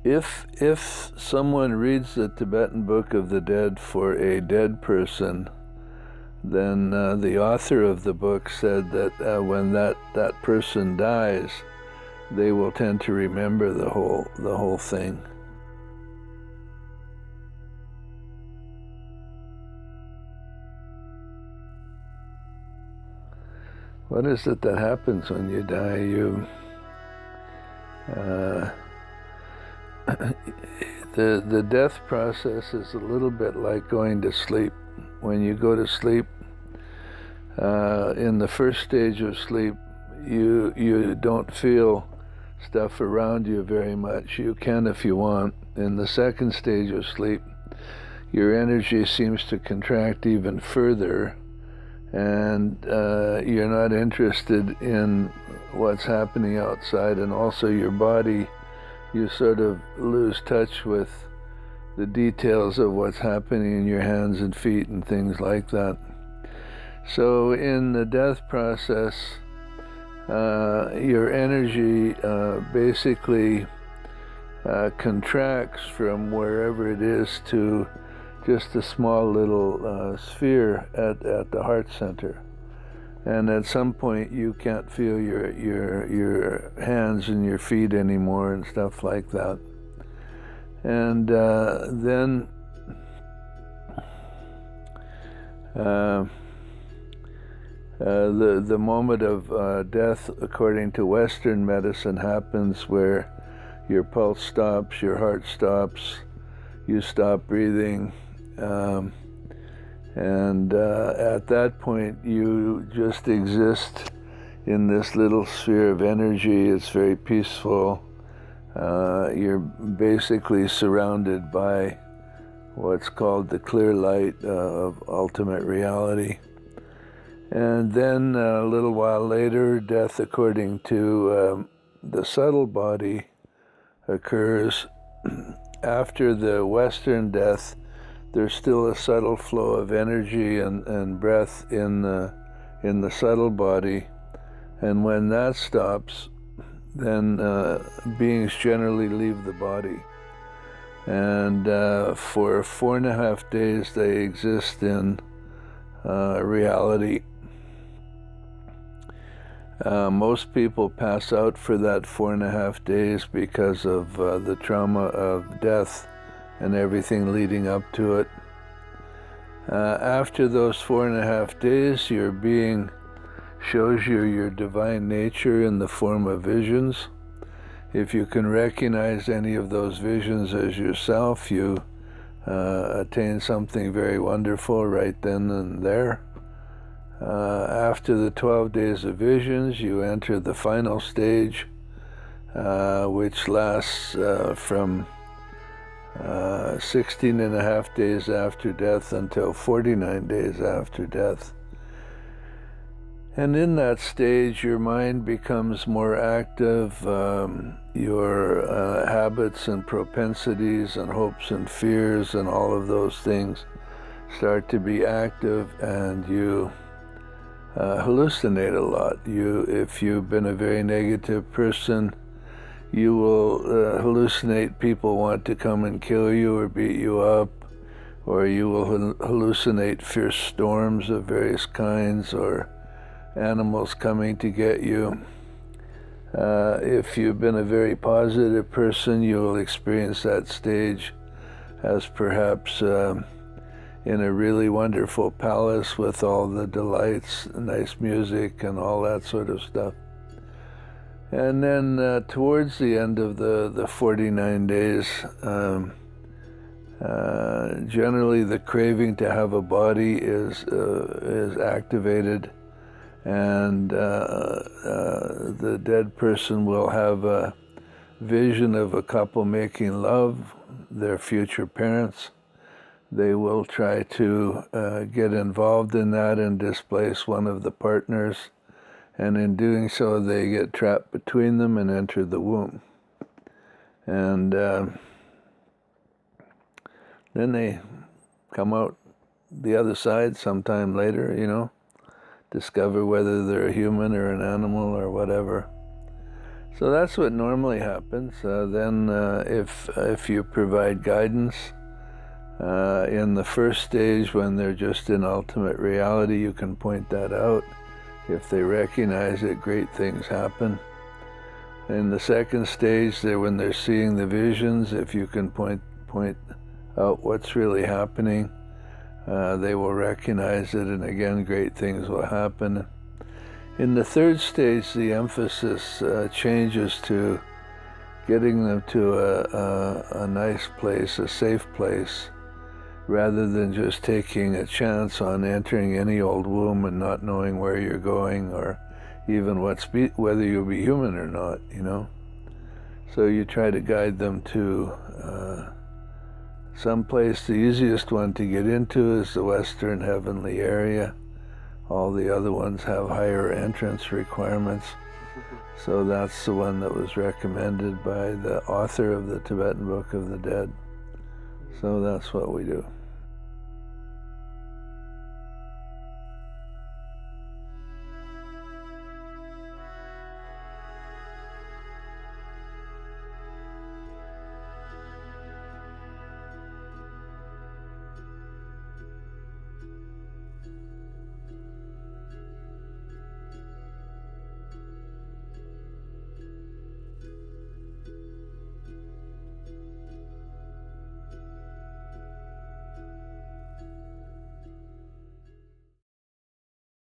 If someone reads the Tibetan Book of the Dead for a dead person, then the author of the book said that when that person dies, they will tend to remember the whole thing. What is it that happens when you die? The death process is a little bit like going to sleep. When you go to sleep, in the first stage of sleep, you don't feel stuff around you very much. You can if you want. In the second stage of sleep, your energy seems to contract even further, and you're not interested in what's happening outside, and also your body, you sort of lose touch with the details of what's happening in your hands and feet and things like that. So in the death process, your energy basically contracts from wherever it is to just a small little sphere at the heart center. And at some point you can't feel your hands and your feet anymore and stuff like that. And then the moment of death, according to Western medicine, happens where your pulse stops, your heart stops, you stop breathing, and at that point you just exist in this little sphere of energy. It's very peaceful. You're basically surrounded by what's called the clear light of ultimate reality. And then a little while later, death according to the subtle body occurs. After the Western death, there's still a subtle flow of energy and breath in the subtle body. And when that stops, then beings generally leave the body. And for 4.5 days, they exist in reality. Most people pass out for that 4.5 days because of the trauma of death and everything leading up to it. After those 4.5 days, your being shows you your divine nature in the form of visions. If you can recognize any of those visions as yourself, you attain something very wonderful right then and there. After the 12 days of visions, you enter the final stage, which lasts from 16.5 days after death until 49 days after death. And in that stage, your mind becomes more active. Your habits and propensities and hopes and fears and all of those things start to be active, and you hallucinate a lot. If you've been a very negative person, you will hallucinate people want to come and kill you or beat you up, or you will hallucinate fierce storms of various kinds, or animals coming to get you. If you've been a very positive person, you will experience that stage as perhaps in a really wonderful palace with all the delights, nice music and all that sort of stuff. And then towards the end of the 49 days, generally the craving to have a body is activated, and the dead person will have a vision of a couple making love, their future parents. They will try to get involved in that and displace one of the partners, and in doing so they get trapped between them and enter the womb. And then they come out the other side sometime later, discover whether they're a human or an animal or whatever. So that's what normally happens. Then if you provide guidance in the first stage, when they're just in ultimate reality, you can point that out. If they recognize it, great things happen. In the second stage, when they're seeing the visions, if you can point out what's really happening, they will recognize it, and again, great things will happen. In the third stage, the emphasis changes to getting them to a nice place, a safe place, rather than just taking a chance on entering any old womb and not knowing where you're going, or even whether you'll be human or not, you know. So you try to guide them to some place. The easiest one to get into is the Western heavenly area. All the other ones have higher entrance requirements. So that's the one that was recommended by the author of the Tibetan Book of the Dead. So that's what we do.